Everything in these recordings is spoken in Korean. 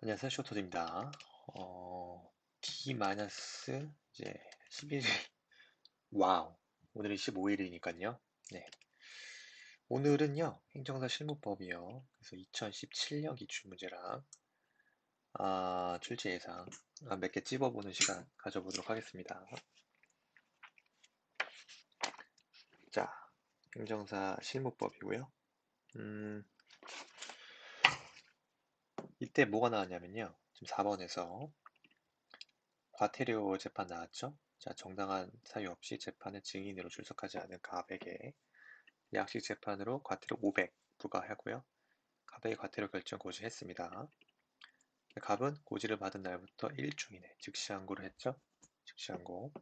안녕하세요. 쇼토드입니다. D 마이너스 이제 11일, 와우. 오늘이 15일이니까요. 네. 오늘은요, 행정사 실무법이요. 그래서 2017년 기출 문제랑, 출제 예상, 몇 개 찝어보는 시간 가져보도록 하겠습니다. 자, 행정사 실무법이고요. 이때 뭐가 나왔냐면요. 지금 4번에서 과태료 재판 나왔죠? 자, 정당한 사유 없이 재판에 증인으로 출석하지 않은 갑에게 약식 재판으로 과태료 500 부과하고요. 갑의 과태료 결정 고지했습니다. 갑은 고지를 받은 날부터 1주 이내 즉시항고를 했죠. 즉시항고.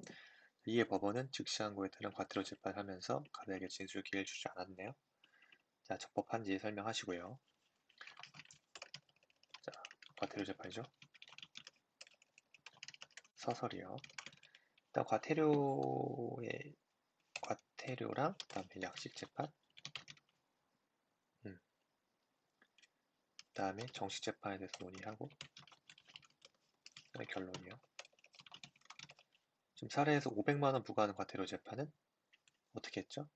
이에 법원은 즉시항고에 따른 과태료 재판하면서 갑에게 진술 기회를 주지 않았네요. 자, 적법한지 설명하시고요. 자, 과태료 재판이죠. 서설이요. 일단 과태료랑 그다음에 약식 재판, 그다음에 정식 재판에 대해서 논의하고, 그다음에 결론이요. 지금 사례에서 500만 원 부과하는 과태료 재판은 어떻게 했죠?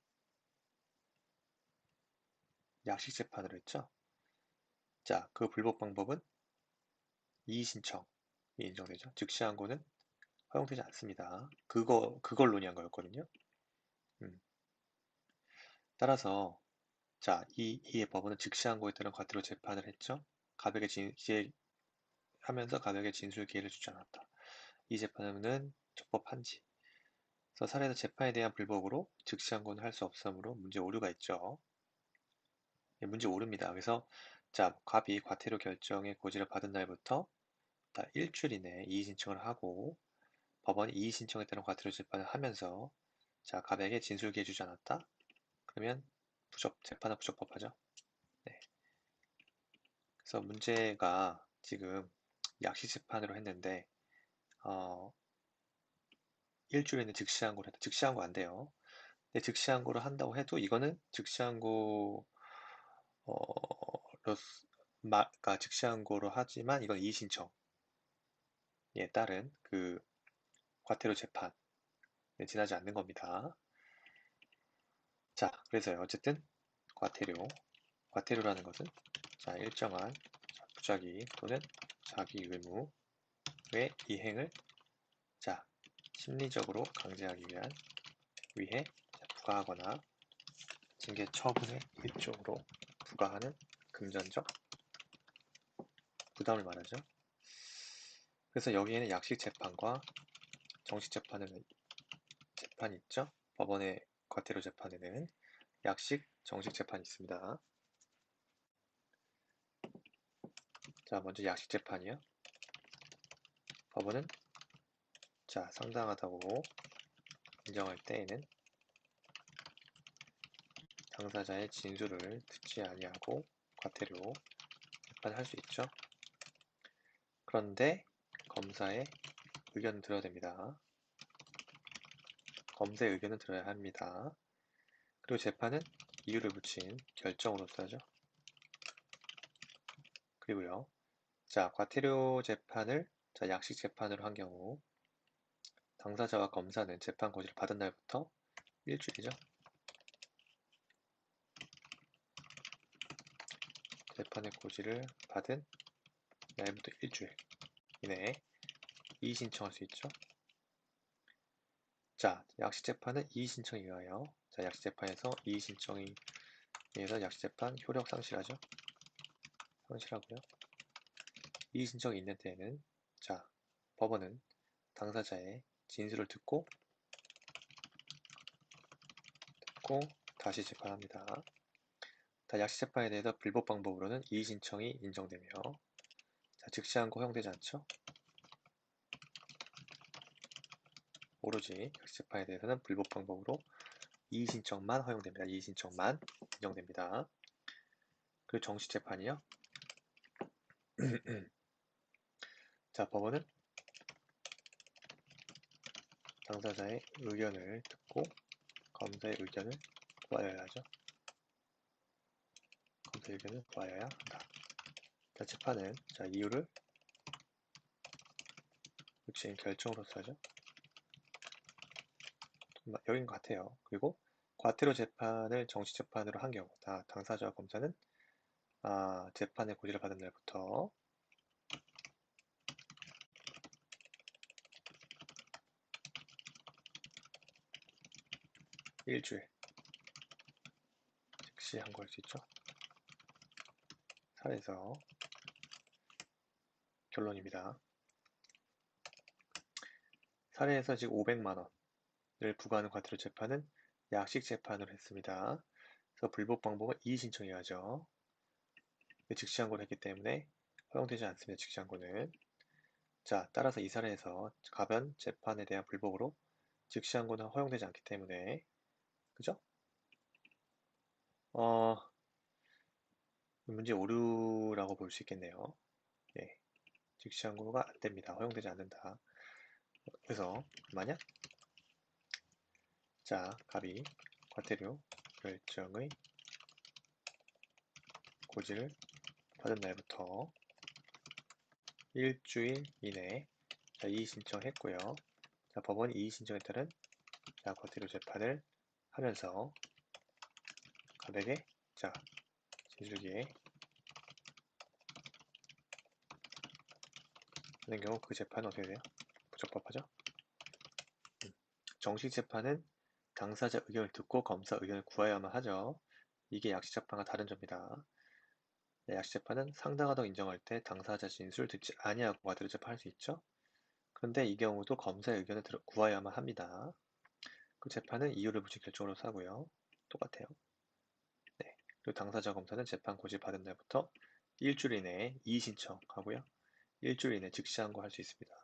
약식 재판으로 했죠? 자, 그 불법 방법은 이의신청이 인정되죠. 즉시항고는 허용되지 않습니다. 그걸 논의한 거였거든요. 음. 따라서, 자, 이의 법원은 즉시항고에 따른 과태료 재판을 했죠. 하면서 가백에 진술 기회를 주지 않았다. 이 재판은 적법한지. 그래서 사례에서 재판에 대한 불법으로 즉시항고는 할 수 없으므로 문제 오류가 있죠. 예, 문제 오릅니다. 그래서 자, 갑이 과태료 결정의 고지를 받은 날부터 일주일 이내에 이의신청을 하고 법원이 이의신청에 따른 과태료 재판을 하면서 자, 갑에게 진술기해 주지 않았다? 그러면 재판은 부적법하죠. 네. 그래서 문제가 지금 약식 재판으로 했는데 일주일에는 즉시항고를 했다. 즉시항고 안 돼요. 근데 즉시항고를 한다고 해도 이거는 즉시항고 그러니까 즉시항고로 하지만 이건 이의신청에 따른 그 과태료 재판에 지나지 않는 겁니다. 자, 그래서요. 어쨌든 과태료라는 것은 자, 일정한 부작위 또는 자기 의무의 이행을 자, 심리적으로 강제하기 위해 부과하거나 징계 처분의 일종으로 부과하는 금전적 부담을 말하죠. 그래서 여기에는 약식 재판과 정식 재판이 있죠. 법원의 과태료 재판에는 약식, 정식 재판이 있습니다. 자, 먼저 약식 재판이요. 법원은 자, 상당하다고 인정할 때에는 당사자의 진술을 듣지 아니하고 과태료 재판을 할 수 있죠. 그런데 검사의 의견을 들어야 됩니다. 검사의 의견을 들어야 합니다. 그리고 재판은 이유를 붙인 결정으로서 하죠. 그리고요. 자, 과태료 재판을 자, 약식 재판으로 한 경우 당사자와 검사는 재판 고지를 받은 날부터 일주일이죠. 재판의 고지를 받은 날부터 일주일 이내에 이의 신청할 수 있죠. 자, 약식 재판은 이의 신청에 의하여 자, 약식 재판에서 이의 신청에 의해서 약식 재판 효력 상실하죠. 상실하고요. 이의 신청이 있는 때에는 자, 법원은 당사자의 진술을 듣고 다시 재판합니다. 약식 재판에 대해서 불법 방법으로는 이의 신청이 인정되며 자, 즉시항고 허용되지 않죠. 오로지 약식 재판에 대해서는 불법 방법으로 이의 신청만 허용됩니다. 이의 신청만 인정됩니다. 그리고 정식 재판이요. 자, 법원은 당사자의 의견을 듣고 검사의 의견을 구하여야 하죠. 검사의 의견을 구하여야 한다. 자, 재판은 자, 이유를 지금 결정으로서죠. 여긴 것 같아요. 그리고 과태료 재판을 정식 재판으로 한 경우, 당사자와 검사는 재판의 고지를 받은 날부터 일주일 즉시 항고할 수 있죠. 사례에서 결론입니다. 사례에서 지금 500만 원을 부과하는 과태료 재판은 약식 재판으로 했습니다. 그래서 불복 방법은 이의신청해야죠. 즉시 항고를 했기 때문에 허용되지 않습니다. 즉시 항고는. 자, 따라서 이 사례에서 가변 재판에 대한 불복으로 즉시 항고는 허용되지 않기 때문에, 그죠? 문제 오류라고 볼 수 있겠네요. 네, 즉시 항고가 안 됩니다. 허용되지 않는다. 그래서 만약 갑이 과태료 결정의 고지를 받은 날부터 일주일 이내에 이의 신청했고요. 법원이 이의 신청에 따른 과태료 재판을 하면서 갑에게 진술기에 하는 경우 그 재판은 어떻게 돼요? 부적법하죠? 정식 재판은 당사자 의견을 듣고 검사 의견을 구하여야만 하죠. 이게 약식 재판과 다른 점이다. 약식 재판은 상당하다고 인정할 때 당사자 진술을 듣지 아니하고 과태료 재판할 수 있죠. 그런데 이 경우도 검사의 의견을 구하여야만 합니다. 그 재판은 이유를 붙인 결정으로 하고요. 똑같아요. 네. 그리고 당사자 검사는 재판 고지 받은 날부터 일주일 이내에 이의 신청하고요. 일주일 이내 즉시 항고할 수 있습니다.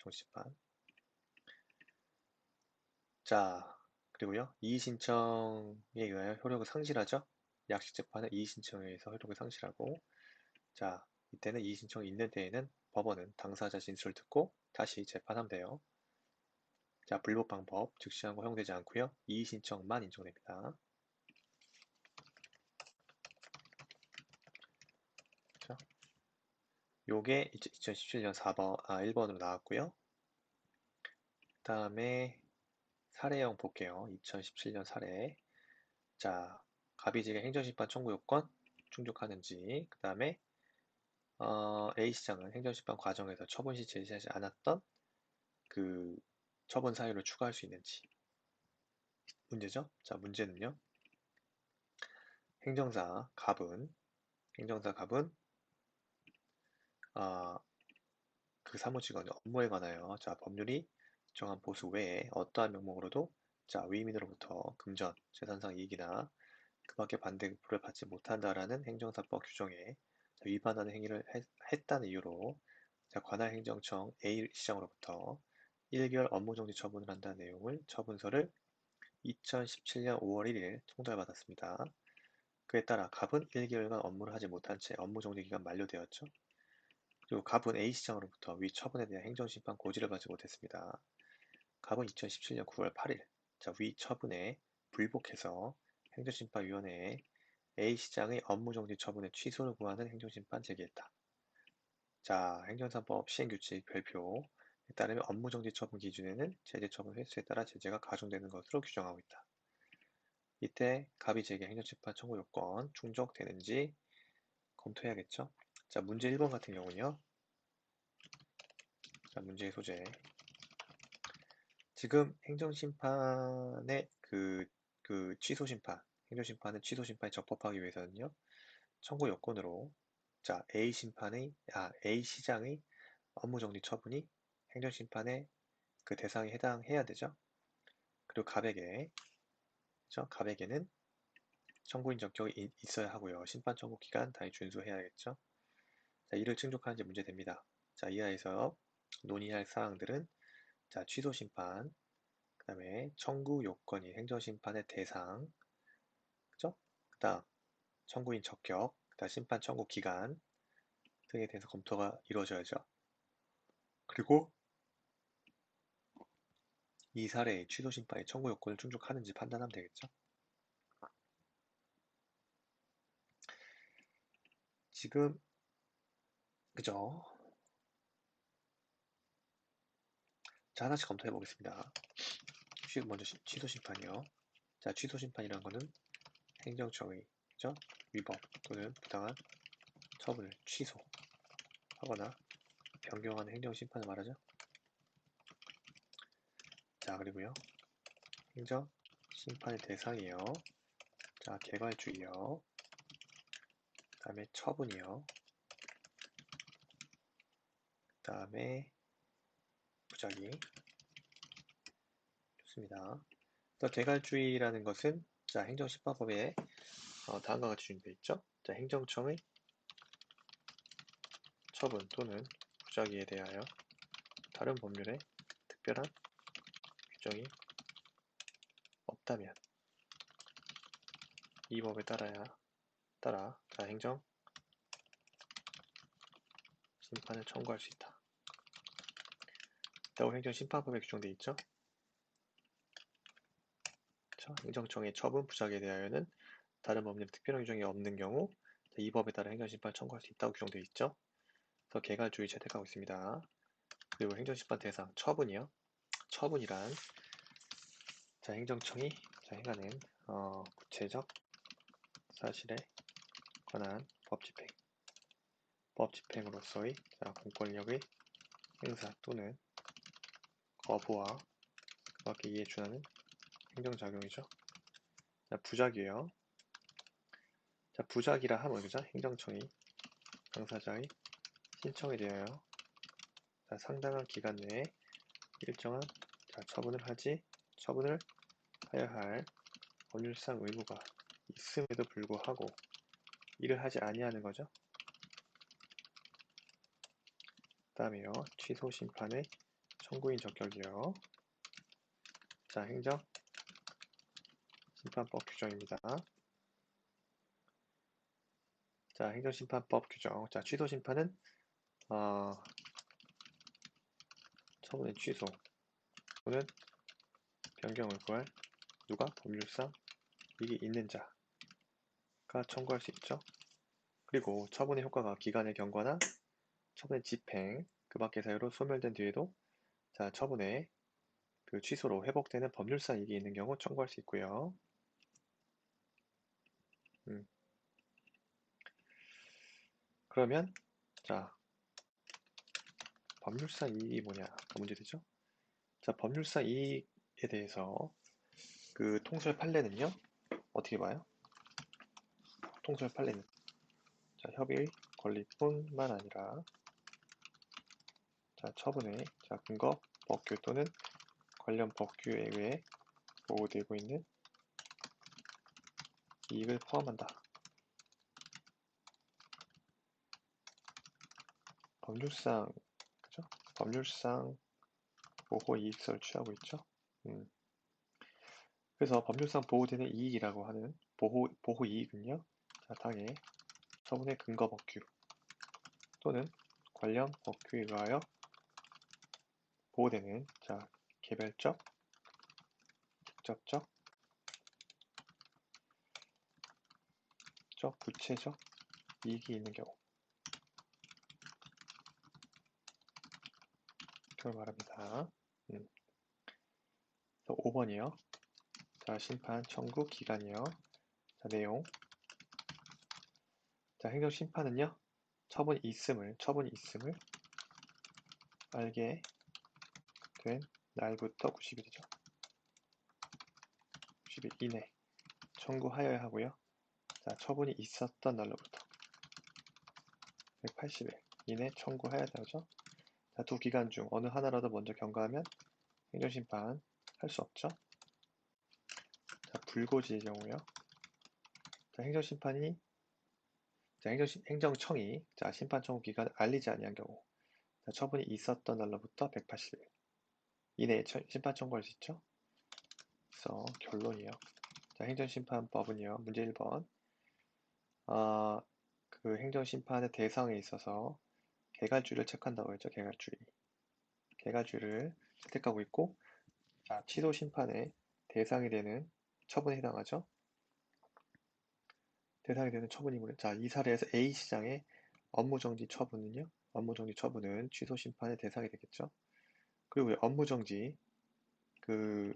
정식 재판. 그리고요. 이의 신청에 의하여 효력을 상실하죠. 약식 재판은 이의 신청에 의해서 효력을 상실하고, 이때는 이의 신청이 있는 때에는 법원은 당사자 진술을 듣고 다시 재판하면 돼요. 불복 방법 즉시 항고 허용되지 않고요. 이의 신청만 인정됩니다. 요게 2017년 1번으로 나왔고요. 그 다음에 사례형 볼게요. 2017년 사례. 갑이직의 행정심판 청구 요건 충족하는지, 그 다음에 A시장은 행정심판 과정에서 처분 시 제시하지 않았던 그 처분 사유를 추가할 수 있는지 문제죠. 문제는요. 행정사 갑은 그 사무직원의 업무에 관하여 법률이 정한 보수 외에 어떠한 명목으로도 위임인으로부터 금전, 재산상 이익이나 그 밖의 반대급부를 받지 못한다라는 행정사법 규정에 위반하는 행위를 했다는 이유로 관할 행정청 A시장으로부터 1개월 업무정지 처분을 한다는 내용을 처분서를 2017년 5월 1일 송달받았습니다. 그에 따라 갑은 1개월간 업무를 하지 못한 채 업무정지 기간 만료되었죠. 그리고 갑은 A시장으로부터 위 처분에 대한 행정심판 고지를 받지 못했습니다. 갑은 2017년 9월 8일 위 처분에 불복해서 행정심판위원회에 A시장의 업무정지 처분의 취소를 구하는 행정심판 제기했다. 행정사법 시행규칙 별표에 따르면 업무정지 처분 기준에는 제재처분 횟수에 따라 제재가 가중되는 것으로 규정하고 있다. 이때 갑이 제기 행정심판 청구 요건 충족되는지 검토해야겠죠. 문제 1번 같은 경우는요. 문제의 소재. 지금 행정심판의 취소심판, 행정심판의 취소심판에 적법하기 위해서는요. 청구 요건으로 A시장의 업무정지 처분이 행정심판의 그 대상에 해당해야 되죠. 그리고 갑에게는 청구인 적격이 있어야 하고요. 심판 청구 기간 당연히 준수해야겠죠. 이를 충족하는지 문제됩니다. 이하에서 논의할 사항들은 취소심판, 그 다음에 청구 요건인 행정심판의 대상, 그죠? 그 다음 청구인 적격, 그 다음 심판 청구 기간 등에 대해서 검토가 이루어져야죠. 그리고 이 사례의 취소심판의 청구 요건을 충족하는지 판단하면 되겠죠. 지금 그죠? 자, 하나씩 검토해 보겠습니다. 먼저 취소 심판이요. 자, 취소 심판이란 거는 행정처의 위법 또는 부당한 처분을 취소하거나 변경하는 행정 심판을 말하죠. 자, 그리고요. 행정 심판의 대상이요. 자, 개괄주의요. 그 다음에 처분이요. 그 다음에 부작위. 좋습니다. 또 개괄주의라는 것은 자, 행정심판법에 다음과 같이 준비되어 있죠. 자, 행정청의 처분 또는 부작위에 대하여 다른 법률에 특별한 규정이 없다면 이 법에 따라 자, 행정 심판을 청구할 수 있다. 라고 행정심판법에 규정되어 있죠. 자, 행정청의 처분 부작위에 대하여는 다른 법률에 특별한 규정이 없는 경우 이 법에 따라 행정심판을 청구할 수 있다고 규정되어 있죠. 그래서 개괄주의 채택하고 있습니다. 그리고 행정심판 대상 처분이요. 처분이란 자, 행정청이 행하는 구체적 사실에 관한 법집행으로서의 공권력의 행사 또는 거부와 그밖에 이에 준하는 행정작용이죠. 자, 부작위요. 자, 부작위라 하면 그죠? 행정청이 당사자의 신청에 대하여 상당한 기간 내에 일정한 처분을 하여야 할 법률상 의무가 있음에도 불구하고 이를 하지 아니하는 거죠. 그 다음에요. 취소 심판의 청구인 적격이요. 자, 행정 심판법 규정입니다. 자, 행정심판법 규정. 자, 취소 심판은 처분의 취소 또는 변경을 구할 누가 법률상 이익이 있는 자가 청구할 수 있죠. 그리고 처분의 효과가 기간의 경과나 처분의 집행 그 밖의 사유로 소멸된 뒤에도 자, 처분의 그 취소로 회복되는 법률상 이익이 있는 경우 청구할 수 있고요. 그러면 자, 법률상 이익이 뭐냐가 문제되죠. 자, 법률상 이익에 대해서 그 통설 판례는요. 어떻게 봐요? 통설 판례는 자, 협의의 권리뿐만 아니라 자, 처분의 근거, 법규 또는 관련 법규에 의해 보호되고 있는 이익을 포함한다. 법률상 그죠? 법률상 보호 이익서를 취하고 있죠. 그래서 법률상 보호되는 이익이라고 하는 보호 이익은요. 자, 당해 처분의 근거 법규 또는 관련 법규에 의하여 보호되는 자, 개별적, 직접적, 구체적 이익이 있는 경우 그걸 말합니다. 5번이요. 자, 심판 청구 기간이요. 자, 내용. 자, 행정심판은요. 처분이 있음을 알게 된 날부터 90일이죠. 90일 이내 청구하여야 하고요. 자, 처분이 있었던 날로부터 180일 이내 청구해야 되죠. 자, 두 기간 중 어느 하나라도 먼저 경과하면 행정심판 할 수 없죠. 자, 불고지의 경우요. 자, 행정청이 심판 청구 기간을 알리지 아니한 경우 자, 처분이 있었던 날로부터 180일 이내에 심판 청구할 수 있죠. 그래서 결론이요. 자, 행정심판법은요. 문제 1번 그 행정심판의 대상에 있어서 개괄주의를 체크한다고 했죠. 개괄주의를 채택하고 있고 자, 취소 심판의 대상이 되는 처분에 해당하죠. 대상이 되는 처분이므로 자, 이 사례에서 A시장의 업무정지 처분은 취소 심판의 대상이 되겠죠. 그리고 업무정지, 그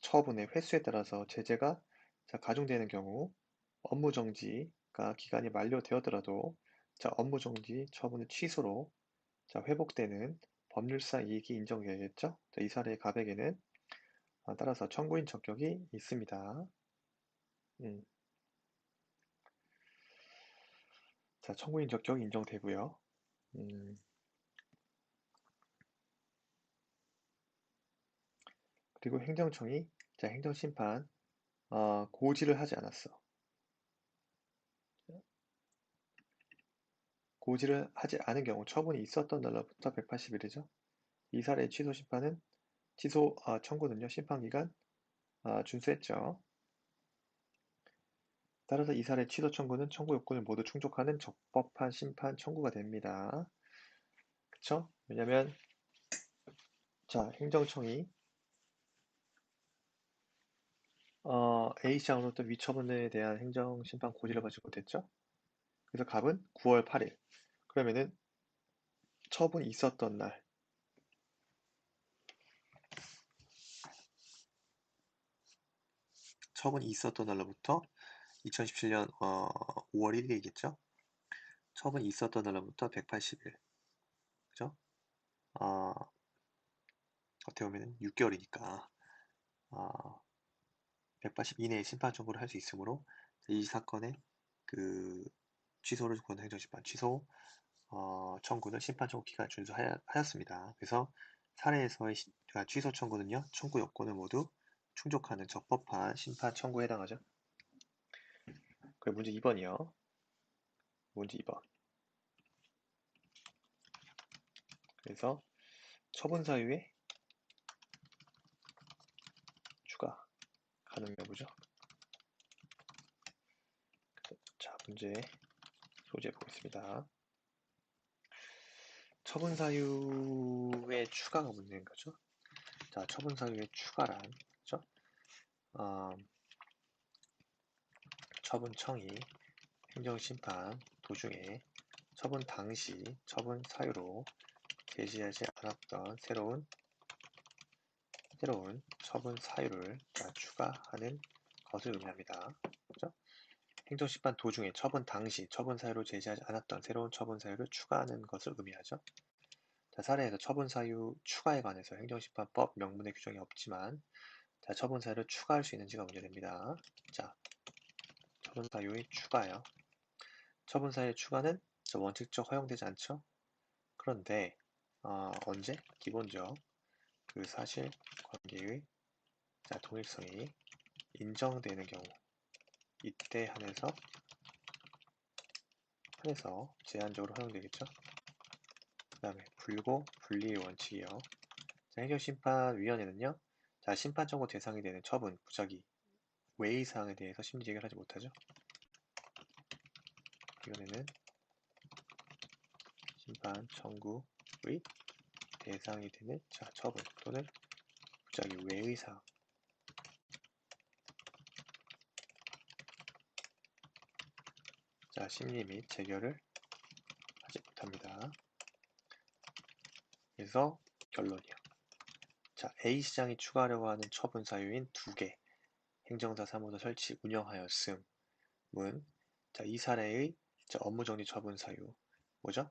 처분의 횟수에 따라서 제재가 가중되는 경우 업무정지가 기간이 만료되었더라도 업무정지 처분의 취소로 회복되는 법률상 이익이 인정되겠죠? 이 사례의 가백에는 따라서 청구인 적격이 있습니다. 음, 청구인 적격 인정되고요. 그리고 행정청이 행정심판 고지를 하지 않았어. 고지를 하지 않은 경우 처분이 있었던 날로부터 180일이죠. 이 사례의 취소 심판은 취소 청구는요 심판기간 준수했죠. 따라서 이 사례 취소 청구는 청구 요건을 모두 충족하는 적법한 심판 청구가 됩니다. 그쵸? 왜냐면 행정청이 A시장으로부터 위처분에 대한 행정심판 고지를 받지 못했죠? 그래서 갑은 9월 8일. 그러면은 처분이 있었던 날. 처분이 있었던 날로부터 2017년 5월 1일이겠죠? 처분이 있었던 날로부터 180일. 그죠? 어떻게 보면 6개월이니까 180 이내에 심판 청구를 할 수 있으므로 이 사건의 그 취소를 권는 행정심판 취소 청구는 심판 청구 기간 준수하였습니다. 그래서 사례에서의 취소 청구는요 청구 요건을 모두 충족하는 적법한 심판 청구에 해당하죠. 그리고 문제 2번이요. 문제 2번. 그래서 처분 사유의 추가 가능 여부죠. 문제 소지해 보겠습니다. 처분 사유의 추가가 문제인 거죠. 처분 사유의 추가란, 그죠? 처분청이 행정심판 도중에 처분 당시 처분 사유로 제시하지 않았던 새로운 처분 사유를 추가하는 것을 의미합니다. 그죠? 행정심판 도중에 처분 당시 처분 사유로 제시하지 않았던 새로운 처분 사유를 추가하는 것을 의미하죠. 사례에서 처분 사유 추가에 관해서 행정심판법 명문의 규정이 없지만 처분 사유를 추가할 수 있는지가 문제됩니다. 처분 사유의 추가요. 처분 사유의 추가는 원칙적 허용되지 않죠. 그런데 언제? 기본적 그 사실관계의 동일성이 인정되는 경우 이때 한해서 제한적으로 허용되겠죠. 그 다음에 불고 불리의 원칙이요. 행정심판위원회는요. 심판 청구 대상이 되는 처분, 부작위, 외의 사항에 대해서 심리 제기하지 못하죠. 위원회는 심판 청구의 대상이 되는 처분 또는 부작위 외의 사항 심리 및 재결을 하지 못합니다. 그래서 결론이요. A시장이 추가하려고 하는 처분 사유인 2개 행정사 사무소 설치 운영하였음은 이 사례의 업무정지 처분 사유 뭐죠?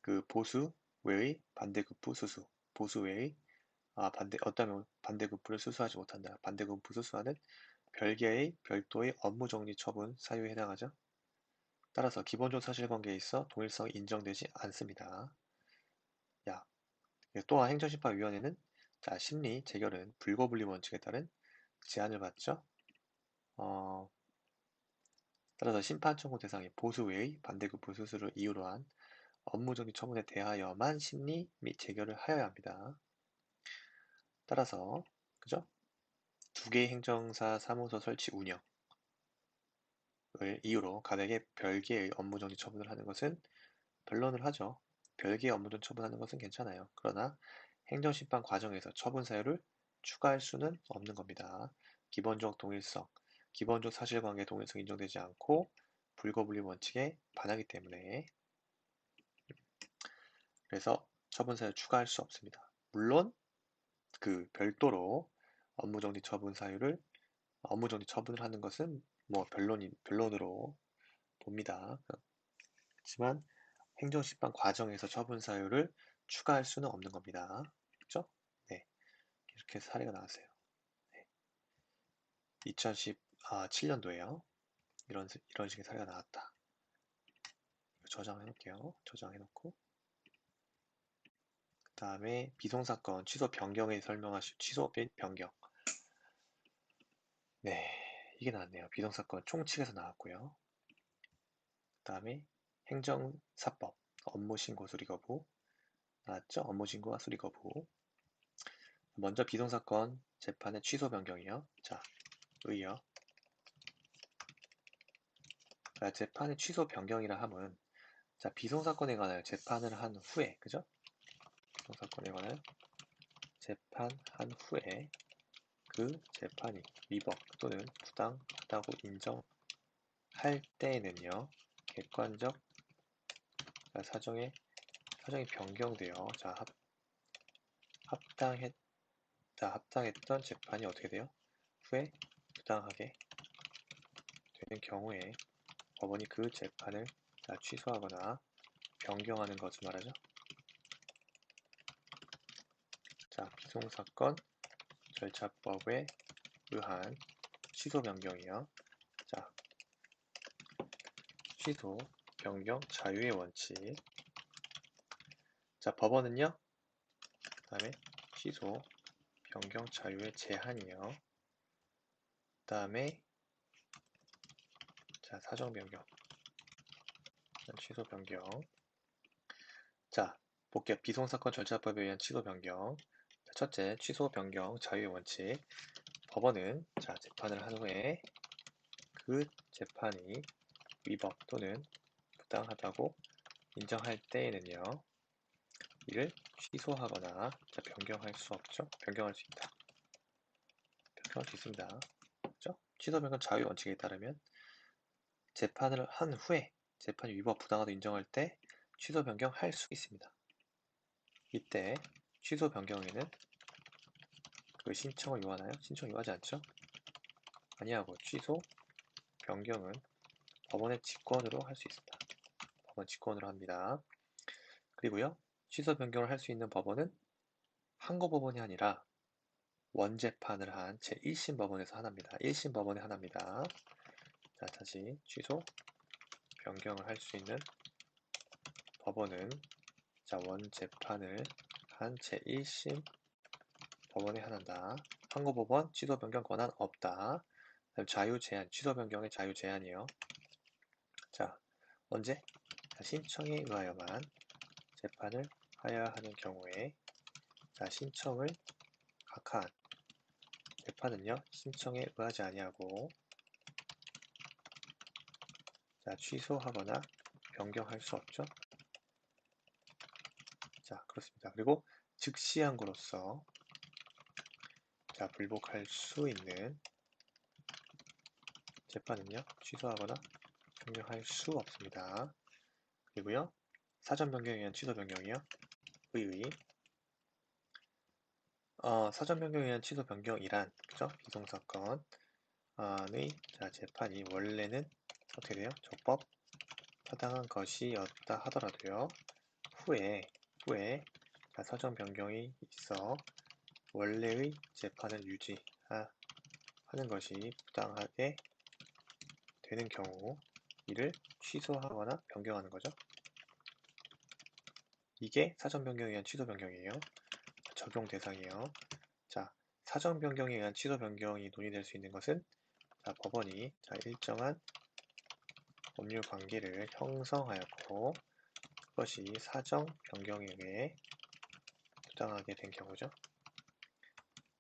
그 보수 외의 반대급부 수수 보수 외의 어떤 반대급부를 수수하지 못한다. 반대급부 수수하는 별도의 업무정지 처분 사유에 해당하죠. 따라서 기본적 사실관계에 있어 동일성이 인정되지 않습니다. 또한 행정심판위원회는 심리 재결은 불거분리 원칙에 따른 제한을 받죠. 따라서 심판 청구 대상이 보수 외의 반대급부 수수를 이유로 한 업무정지 처분에 대하여만 심리 및 재결을 하여야 합니다. 따라서 그죠? 2개의 행정사 사무소 설치 운영을 이유로 가백에 별개의 업무정지 처분을 하는 것은 변론을 하죠. 별개의 업무정지 처분하는 것은 괜찮아요. 그러나 행정심판 과정에서 처분 사유를 추가할 수는 없는 겁니다. 기본적 동일성, 기본적 사실관계 동일성 인정되지 않고 불거분리 원칙에 반하기 때문에 그래서 처분사유 추가할 수 없습니다. 물론 그 별도로 업무정지 처분 사유를 업무정지 처분을 하는 것은 뭐 변론으로 봅니다. 그렇지만 행정심판 과정에서 처분 사유를 추가할 수는 없는 겁니다. 그렇죠? 네, 이렇게 해서 사례가 나왔어요. 네. 2017년도에요. 이런 식의 사례가 나왔다. 저장해 놓을게요. 저장해 놓고 그 다음에 비송사건 취소 변경에 설명하실 취소 및 변경. 네, 이게 나왔네요. 비송사건 총칙에서 나왔고요. 그 다음에 행정사법 업무신고 수리거부 나왔죠? 업무신고와 수리거부. 먼저 비송사건 재판의 취소 변경이요. 자, 의요. 재판의 취소 변경이라 함은 자, 비송사건에 관하여 재판을 한 후에 그죠? 비송사건에 관하여 재판한 후에 그 재판이 위법 또는 부당하다고 인정할 때에는요. 객관적 사정이 변경되어 합당했던 재판이 어떻게 돼요? 후에 부당하게 되는 경우에 법원이 그 재판을 취소하거나 변경하는 것을 말하죠. 자, 비송사건 절차법에 의한 취소 변경이요. 자, 취소 변경 자유의 원칙. 자, 법원은요. 그 다음에 취소 변경 자유의 제한이요. 그 다음에 자, 사정 변경. 취소 변경. 자, 볼게요. 비송사건 절차법에 의한 취소 변경. 첫째, 취소 변경 자유의 원칙. 법원은 자, 재판을 한 후에 그 재판이 위법 또는 부당하다고 인정할 때에는요. 이를 취소하거나 자, 변경할 수 없죠. 변경할 수 있다. 변경할 수 있습니다. 그렇죠? 취소 변경 자유 원칙에 따르면 재판을 한 후에 재판이 위법 부당하다고 인정할 때 취소 변경할 수 있습니다. 이때 취소 변경에는 그 신청을 요하나요? 신청 요하지 않죠? 아니하고 취소 변경은 법원의 직권으로 할 수 있습니다. 법원 직권으로 합니다. 그리고요. 취소 변경을 할 수 있는 법원은 항고법원이 아니라 원재판을 한 제1심 법원에서 하나입니다. 1심 법원에 하나입니다. 자, 다시 취소 변경을 할 수 있는 법원은 자, 원재판을 한 제1심 법원에 하나다. 항고법원 취소 변경 권한 없다. 자유 제한, 취소 변경의 자유 제한이요. 자, 언제? 자, 신청에 의하여만 재판을 하여야 하는 경우에 자, 신청을 각하한 재판은요. 신청에 의하지 아니하고 자, 취소하거나 변경할 수 없죠. 자, 그렇습니다. 그리고 즉시 항고로서 자, 불복할 수 있는 재판은요. 취소하거나 변경할 수 없습니다. 그리고요. 사전 변경에 의한 취소 변경이요. 사전 변경에 의한 취소 변경이란 그죠? 비송사건의 자, 재판이 원래는 어떻게 돼요? 적법 타당한 것이었다 하더라도요. 후에 자, 사전 변경이 있어 원래의 재판을 유지하는 것이 부당하게 되는 경우 이를 취소하거나 변경하는 거죠. 이게 사전 변경에 의한 취소 변경이에요. 적용 대상이에요. 자, 사전 변경에 의한 취소 변경이 논의될 수 있는 것은 자, 법원이 자, 일정한 법률 관계를 형성하였고 그것이 사정 변경에 의해 부당하게 된 경우죠.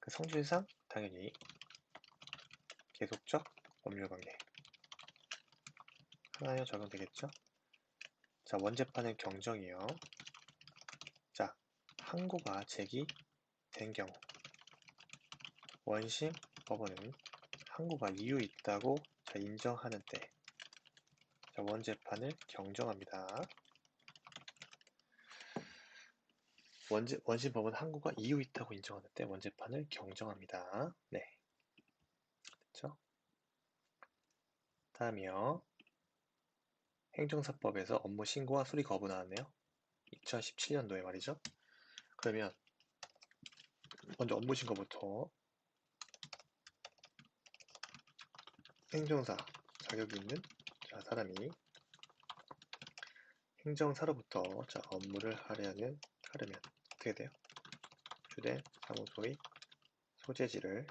그 성질상 당연히 계속적 법률 관계 하나에 적용되겠죠. 자, 원재판의 경정이요. 자, 항고가 제기된 경우 원심 법원은 항고가 이유 있다고 자, 인정하는 때 자, 원재판을 경정합니다. 원심법은 항고가 이유 있다고 인정하는데 원재판을 경정합니다. 네, 그렇죠? 다음이요. 행정사법에서 업무 신고와 수리 거부 나왔네요. 2017년도에 말이죠. 그러면 먼저 업무 신고부터 행정사 자격이 있는 사람이 행정사로부터 업무를 하려면 어떻게 돼요? 주된 사무소의 소재지를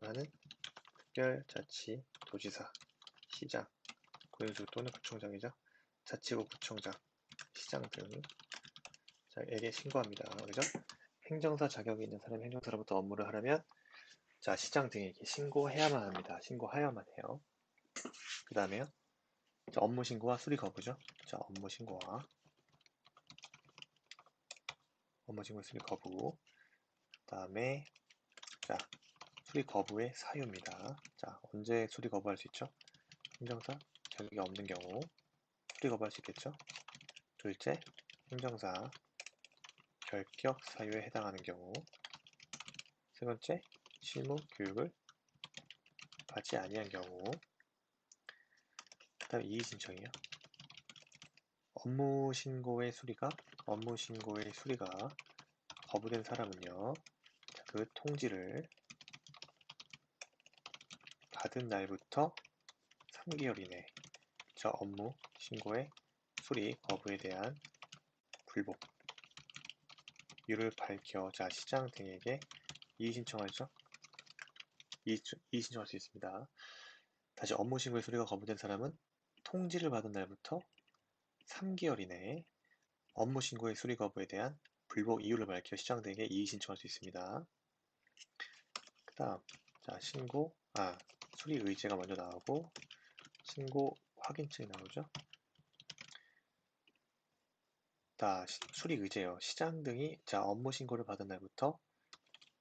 하는 특별자치 도지사, 시장, 군수 또는 구청장이죠. 자치구 구청장, 시장 등에게 신고합니다. 그죠? 행정사 자격이 있는 사람이 행정사로부터 업무를 하려면 시장 등에게 신고해야만 합니다. 신고하여야만 해요. 그 다음에요. 업무 신고와 수리 거부죠. 업무 신고와 수리 거부. 그 다음에 수리 거부의 사유입니다. 언제 수리 거부할 수 있죠? 행정사 자격이 없는 경우 수리 거부할 수 있겠죠? 둘째, 행정사 결격 사유에 해당하는 경우. 세 번째, 실무 교육을 받지 아니한 경우. 그 다음 이의 신청이요. 업무 신고의 수리가 거부된 사람은요, 그 통지를 받은 날부터 3개월 이내 업무 신고의 수리 거부에 대한 불복 이유를 밝혀 시장 등에게 이의 신청하죠. 이의 신청할 수 있습니다. 다시 업무 신고의 수리가 거부된 사람은 통지를 받은 날부터 3개월 이내에 업무 신고의 수리 거부에 대한 불복 이유를 밝혀 시장 등에게 이의 신청할 수 있습니다. 그 다음 수리 의제가 먼저 나오고 신고 확인증이 나오죠. 수리 의제요. 시장 등이 업무 신고를 받은 날부터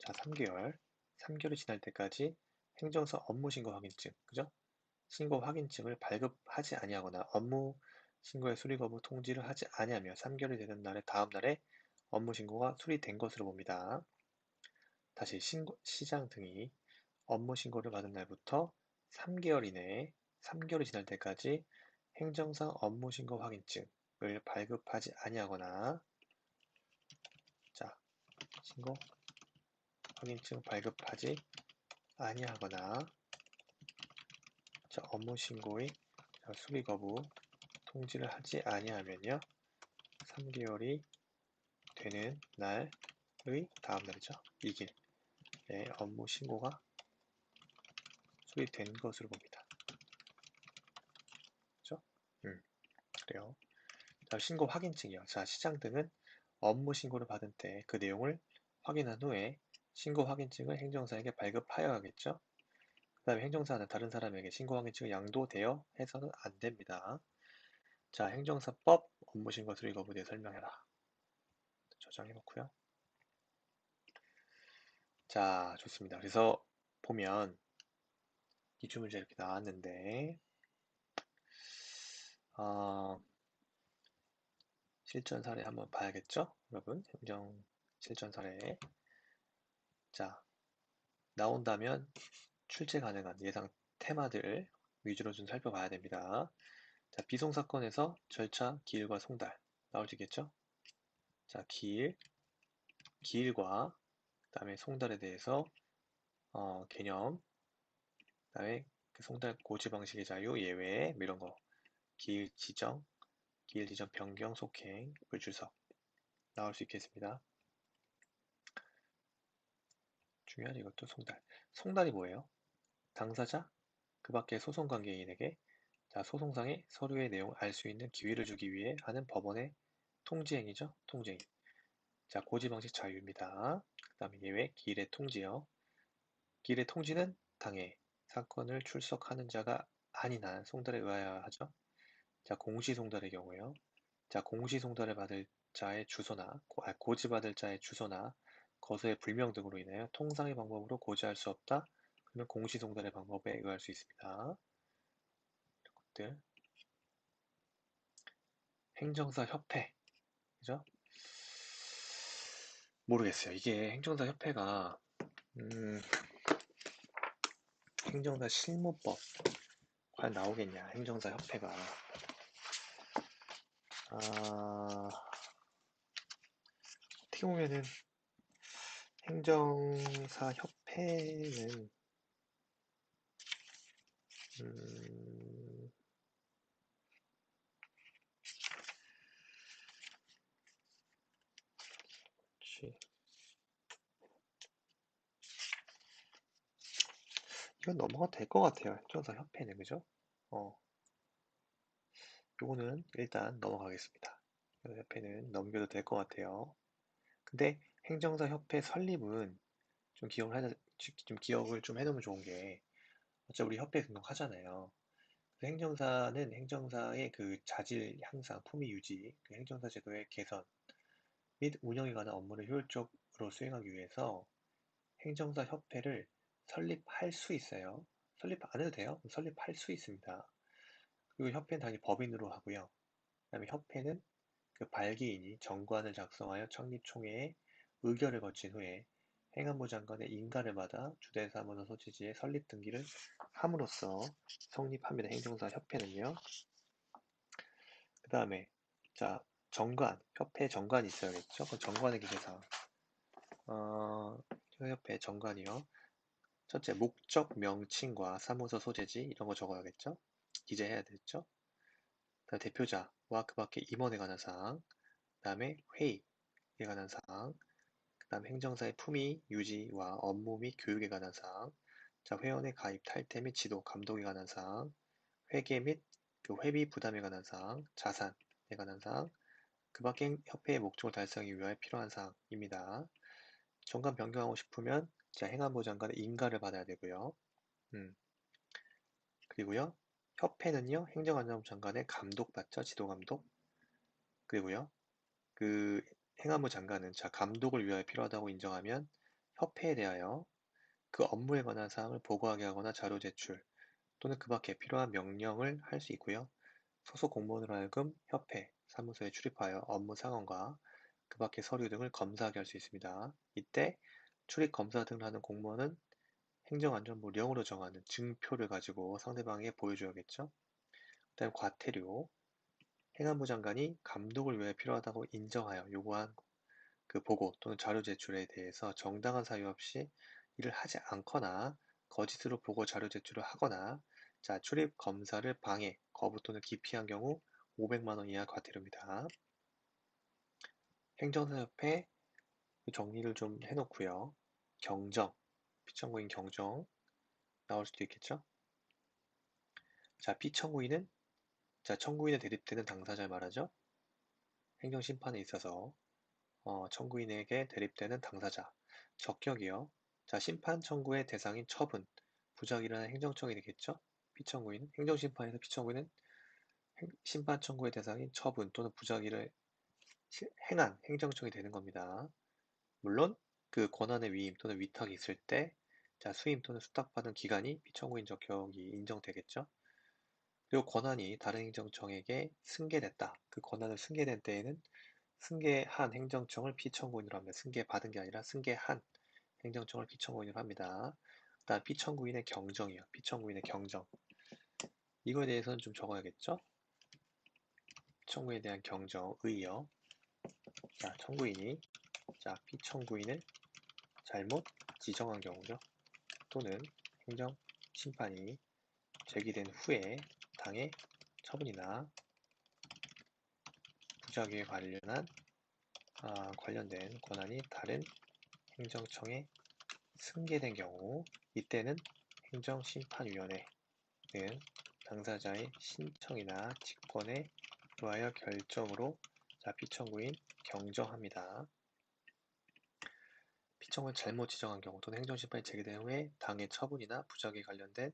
3개월이 지날 때까지 행정사 업무 신고 확인증, 그죠? 신고 확인증을 발급하지 아니하거나 업무 신고의 수리 거부 통지를 하지 아니하며 3개월이 되는 날의 다음 날에 업무 신고가 수리된 것으로 봅니다. 다시 시장 등이 업무 신고를 받은 날부터 3개월 이내에 3개월이 지날 때까지 행정상 업무 신고 확인증을 발급하지 아니하거나 신고 확인증 발급하지 아니하거나 업무 신고의 수리 거부 통지를 하지 아니하면요 3개월이 되는 날의 다음 날이죠. 2일 업무 신고가 수리된 것으로 봅니다. 그렇죠? 그래요. 다음 신고 확인증이요. 시장 등은 업무 신고를 받은 때 그 내용을 확인한 후에 신고 확인증을 행정사에게 발급하여야겠죠. 그 다음에 행정사는 다른 사람에게 신고 확인증을 양도되어 해서는 안 됩니다. 행정사법 업무 신고 수리 거부에 대해 설명해라. 저장해놓고요. 좋습니다. 그래서 보면 기출문제 이렇게 나왔는데 실전 사례 한번 봐야겠죠? 여러분 행정 실전 사례 나온다면 출제 가능한 예상 테마들 위주로 좀 살펴봐야 됩니다. 비송사건에서 절차, 기일과 송달 나올 수 있겠죠? 기일과 그 다음에 송달에 대해서 개념, 그 다음에 그 송달 고지 방식의 자유, 예외 이런 거, 기일 지정 변경, 속행, 불출석 나올 수 있겠습니다. 중요한 이것도 송달. 송달이 뭐예요? 당사자, 그 밖의 소송관계인에게 소송상의 서류의 내용을 알 수 있는 기회를 주기 위해 하는 법원의 통지행위죠. 통지행위. 고지방식 자유입니다. 그 다음에 예외, 기일의 통지요. 기일의 통지는 당해 사건을 출석하는 자가 아닌 한 송달에 의하여야 하죠. 공시송달의 경우에요. 공시송달을 받을 자의 주소나 고지받을 자의 주소나 거소의 불명 등으로 인하여 통상의 방법으로 고지할 수 없다. 그러면 공시송달의 방법에 의할 수 있습니다. 이런 것들. 행정사 협회, 그죠? 모르겠어요. 이게 행정사협회가 음, 행정사 실무법 과연 나오겠냐? 행정사협회가 어떻게 보면은 행정사협회는 음, 그치. 이건 넘어가도 될 것 같아요. 행정사협회는 그죠? 어, 요거는 일단 넘어가겠습니다. 행정사협회는 넘겨도 될 것 같아요. 근데 행정사협회 설립은 좀 기억을 좀 해놓으면 좋은 게 어차피 우리 협회 등록하잖아요. 그 행정사는 행정사의 그 자질 향상, 품위 유지, 그 행정사 제도의 개선 및 운영에 관한 업무를 효율적으로 수행하기 위해서 행정사 협회를 설립할 수 있어요. 설립 안 해도 돼요. 설립할 수 있습니다. 그리고 협회는 당연히 법인으로 하고요. 그다음에 협회는 그 발기인이 정관을 작성하여 창립총회에 의결을 거친 후에 행안부 장관의 인가를 받아 주대사무소 소지지에 설립 등기를 함으로써 성립합니다. 행정사 협회는요. 그 다음에 자 정관, 협회 정관이 있어야겠죠. 그 정관의 기재사항. 협회 정관이요. 첫째, 목적 명칭과 사무소 소재지 이런 거 적어야겠죠. 기재해야 되겠죠. 그다음 대표자와 그 밖에 임원에 관한 사항. 그 다음에 회의에 관한 사항. 그 다음 행정사의 품위, 유지와 업무 및 교육에 관한 사항. 자, 회원의 가입, 탈퇴 및 지도, 감독에 관한 사항. 회계 및 그 회비 부담에 관한 사항. 자산에 관한 사항. 그 밖에 협회의 목적을 달성하기 위하여 필요한 사항입니다. 정관 변경하고 싶으면 자, 행안부 장관의 인가를 받아야 되고요. 그리고요. 협회는요. 행정안전부 장관의 감독받죠. 지도감독. 그리고요. 그 행안부 장관은 자, 감독을 위하여 필요하다고 인정하면 협회에 대하여 그 업무에 관한 사항을 보고하게 하거나 자료 제출 또는 그 밖에 필요한 명령을 할 수 있고요. 소속 공무원으로 하여금 협회 사무소에 출입하여 업무 상황과 그 밖의 서류 등을 검사하게 할 수 있습니다. 이때 출입 검사 등을 하는 공무원은 행정안전부령으로 정하는 증표를 가지고 상대방에게 보여줘야겠죠. 그다음 과태료, 행안부 장관이 감독을 위해 필요하다고 인정하여 요구한 그 보고 또는 자료 제출에 대해서 정당한 사유 없이 이를 하지 않거나 거짓으로 보고 자료 제출을 하거나 자, 출입 검사를 방해, 거부 또는 기피한 경우 500만 원 이하 과태료입니다. 행정사협회 정리를 좀 해놓고요. 경정, 피청구인 경정 나올 수도 있겠죠. 자, 피청구인은 자, 청구인에 대립되는 당사자를 말하죠. 행정심판에 있어서 청구인에게 대립되는 당사자, 적격이요. 자, 심판 청구의 대상인 처분, 부작위라는 행정청이 되겠죠. 피청구인은 행정심판에서 피청구인은 심판 청구의 대상인 처분 또는 부작위를 행한 행정청이 되는 겁니다. 물론 그 권한의 위임 또는 위탁이 있을 때 자, 수임 또는 수탁받은 기간이 피청구인 적격이 인정되겠죠. 그리고 권한이 다른 행정청에게 승계됐다. 그 권한을 승계된 때에는 승계한 행정청을 피청구인으로 합니다. 승계받은 게 아니라 승계한 행정청을 피청구인으로 합니다. 그다음 피청구인의 경정이요. 피청구인의 경정. 이거에 대해서는 좀 적어야겠죠? 피청구인에 대한 경정, 의요. 자, 청구인이 피청구인을 잘못 지정한 경우죠. 또는 행정심판이 제기된 후에 당해 처분이나 부작위에 관련된 권한이 다른 행정청에 승계된 경우 이때는 행정심판위원회는 당사자의 신청이나 직권에 의하여 결정으로 피청구인 경정합니다. 피청을 잘못 지정한 경우 또는 행정심판이 제기된 후에 당의 처분이나 부작위에 관련된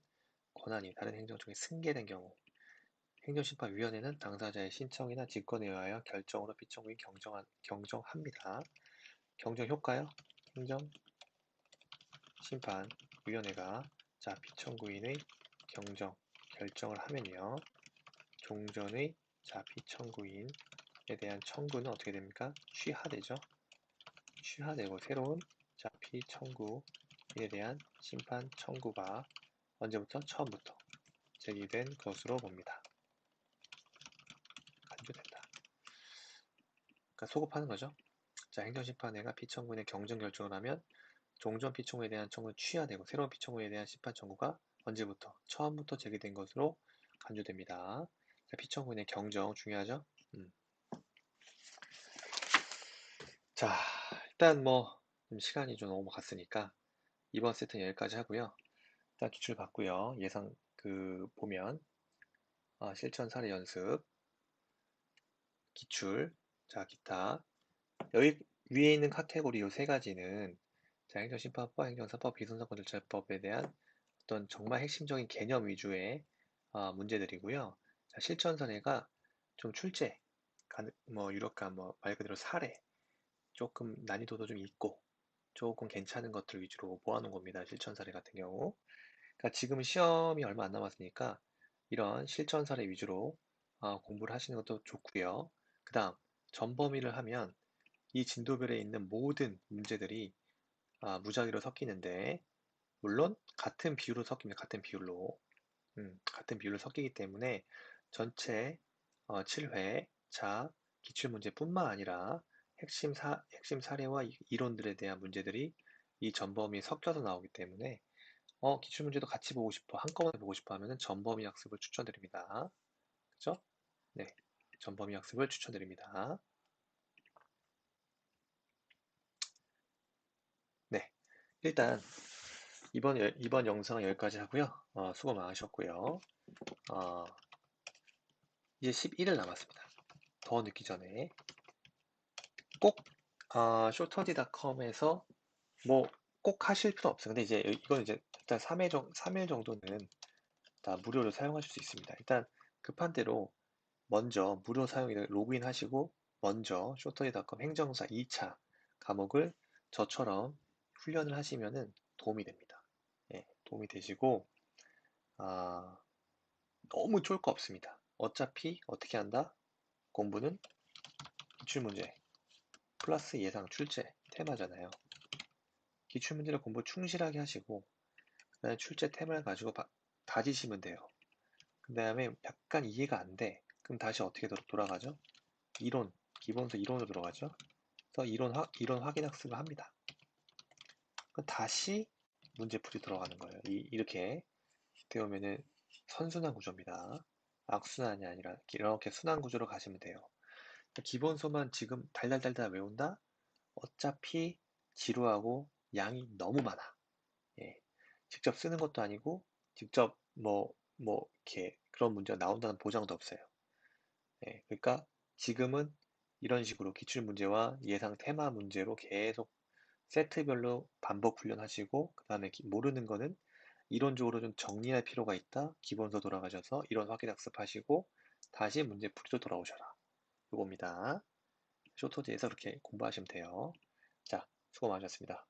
권한이 다른 행정청에 승계된 경우 행정심판위원회는 당사자의 신청이나 직권에 의하여 결정으로 피청구인 경정합니다. 경정 효과요? 행정심판위원회가 피청구인의 결정을 하면요. 종전의 피청구인에 대한 청구는 어떻게 됩니까? 취하되죠. 취하되고 새로운 어차피 청구에 대한 심판 청구가 언제부터? 처음부터 제기된 것으로 봅니다. 간주된다. 그러니까 소급하는 거죠. 자, 행정심판회가 피청구인의 경정 결정을 하면 종전 피청구에 대한 청구는 취하되고 새로운 피청구에 대한 심판 청구가 언제부터? 처음부터 제기된 것으로 간주됩니다. 자, 피청구인의 경정 중요하죠? 자, 일단 좀 시간이 좀 넘어갔으니까 이번 세트는 여기까지 하고요. 일단 기출 봤고요. 예상 보면 실천 사례 연습, 기출, 자 기타. 여기 위에 있는 카테고리 요 세 가지는 자, 행정심판법, 행정사법, 비선사건절차법에 대한 어떤 정말 핵심적인 개념 위주의 문제들이고요. 자, 실천 사례가 좀 출제, 유력한 말 그대로 사례, 조금 난이도도 좀 있고 조금 괜찮은 것들 위주로 모아놓은 겁니다. 실천 사례 같은 경우. 그러니까 지금 시험이 얼마 안 남았으니까 이런 실천 사례 위주로 공부를 하시는 것도 좋고요. 그 다음 전범위를 하면 이 진도별에 있는 모든 문제들이 무작위로 섞이는데 물론 같은 비율로 섞입니다. 같은 비율로 같은 비율로 섞이기 때문에 전체 7회 자 기출문제뿐만 아니라 핵심 사례와 이론들에 대한 문제들이 이 전범위에 섞여서 나오기 때문에 기출문제도 같이 보고 싶어 한꺼번에 보고 싶어 하면은 전범위 학습을 추천드립니다. 그죠? 네, 전범위 학습을 추천드립니다. 네, 일단 이번 영상은 여기까지 하고요. 수고 많으셨고요. 이제 11일 남았습니다. 더 늦기 전에 꼭 쇼터디닷컴에서 꼭 하실 필요 없어요. 근데 이제 이건 이제 일단 3일 정도는 다 무료로 사용하실 수 있습니다. 일단 급한 대로 먼저 무료 사용에 로그인 하시고 먼저 쇼터디닷컴 행정사 2차 과목을 저처럼 훈련을 하시면은 도움이 됩니다. 예, 도움이 되시고 너무 쫄 거 없습니다. 어차피 어떻게 한다? 공부는 기출문제 플러스 예상 출제 테마잖아요. 기출문제를 공부 충실하게 하시고 그다음에 출제 테마를 가지고 다지시면 돼요. 그 다음에 약간 이해가 안 돼. 그럼 다시 어떻게 돌아가죠? 이론, 기본서 이론으로 들어가죠. 그래서 이론 확인 학습을 합니다. 그럼 다시 문제풀이 들어가는 거예요. 이렇게 되오면은 선순환 구조입니다. 악순환이 아니라 이렇게 순환 구조로 가시면 돼요. 기본서만 지금 달달달달 외운다? 어차피 지루하고 양이 너무 많아. 예. 직접 쓰는 것도 아니고 직접 이렇게 그런 문제가 나온다는 보장도 없어요. 예. 그러니까 지금은 이런 식으로 기출문제와 예상 테마 문제로 계속 세트별로 반복 훈련하시고 그 다음에 모르는 거는 이론적으로 좀 정리할 필요가 있다. 기본서 돌아가셔서 이론 확인 학습하시고 다시 문제풀이로 돌아오셔라. 요겁니다. 쇼토지에서 이렇게 공부하시면 돼요. 자, 수고 많으셨습니다.